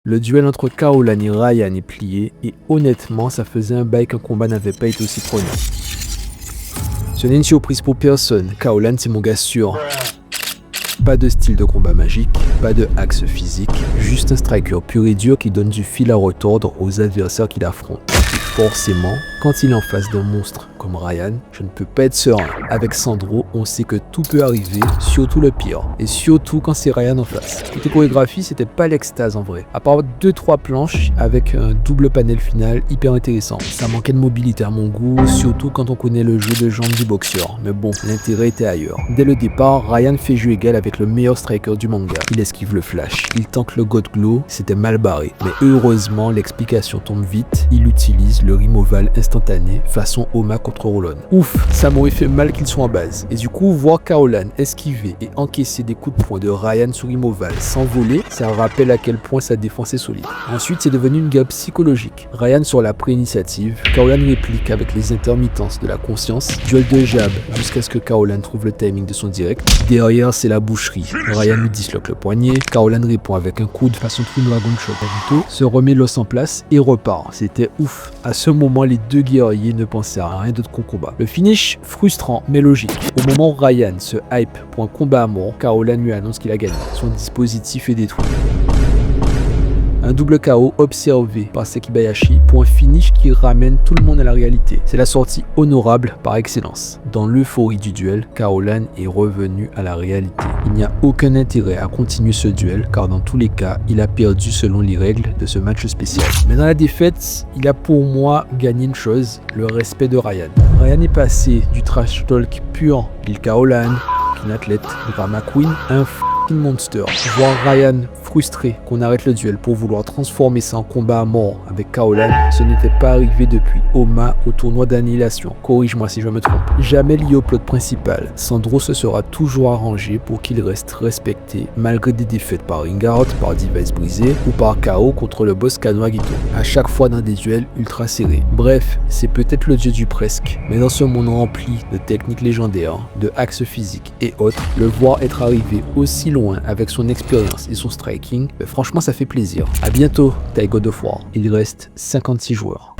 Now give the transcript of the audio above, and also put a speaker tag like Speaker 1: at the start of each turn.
Speaker 1: Le duel entre Caroline et Ryan est plié et honnêtement ça faisait un bail qu'un combat n'avait pas été aussi prenant. Ce n'est une surprise pour personne, Caroline c'est mon gars sûr. Pas de style de combat magique, pas de axe physique, juste un striker pur et dur qui donne du fil à retordre aux adversaires qu'il affronte. Et forcément, quand il est en face d'un monstre comme Ryan, je ne peux pas être serein. Avec Sandro, on sait que tout peut arriver, surtout le pire. Et surtout quand c'est Ryan en face. Côté chorégraphie, c'était pas l'extase en vrai. À part 2-3 planches avec un double panel final hyper intéressant. Ça manquait de mobilité à mon goût, surtout quand on connaît le jeu de jambes du boxeur. Mais bon, l'intérêt était ailleurs. Dès le départ, Ryan fait jeu égal avec le meilleur striker du manga. Il esquive le flash, il tank le God Glow, c'était mal barré. Mais heureusement, l'explication tombe vite. Il utilise le removal instantané façon Oma contre Rollon. Ouf, ça m'aurait fait mal qu'il soit en base. Et du coup, voir Caroline esquiver et encaisser des coups de poing de Ryan sur removal sans voler, ça rappelle à quel point sa défense est solide. Ensuite, c'est devenu une guerre psychologique. Ryan sur la pré-initiative, Caroline réplique avec les intermittences de la conscience, duel de jab jusqu'à ce que Caroline trouve le timing de son direct. Derrière, c'est la boucherie. Ryan lui disloque le poignet, Caroline répond avec un coup de façon Twin Dragon Shot Naruto, se remet l'os en place et repart. C'était ouf. À ce moment, les deux guerriers ne pensaient à rien d'autre qu'au combat. Le finish, frustrant mais logique. Au moment où Ryan se hype pour un combat à mort, Caroline lui annonce qu'il a gagné. Son dispositif est détruit. Un double KO observé par Sekibayashi pour un finish qui ramène tout le monde à la réalité. C'est la sortie honorable par excellence. Dans l'euphorie du duel, Caroline est revenu à la réalité. Il n'y a aucun intérêt à continuer ce duel car dans tous les cas, il a perdu selon les règles de ce match spécial. Mais dans la défaite, il a pour moi gagné une chose, le respect de Ryan. Ryan est passé du trash talk pur, Bill Caroline, une athlète, drama queen, un monster. Voir Ryan frustré qu'on arrête le duel pour vouloir transformer ça en combat à mort avec Caroline, ce n'était pas arrivé depuis Oma au tournoi d'annihilation. Corrige-moi si je me trompe. Jamais lié au plot principal, Sandro se sera toujours arrangé pour qu'il reste respecté malgré des défaites par Ringard, par Device brisé ou par KO contre le boss Kanoagito. À chaque fois dans des duels ultra serrés. Bref, c'est peut-être le dieu du presque, mais dans ce monde rempli de techniques légendaires, de axes physiques et autres, le voir être arrivé aussi loin avec son expérience et son striking, franchement ça fait plaisir. A bientôt, taille God of War. Il reste 56 joueurs.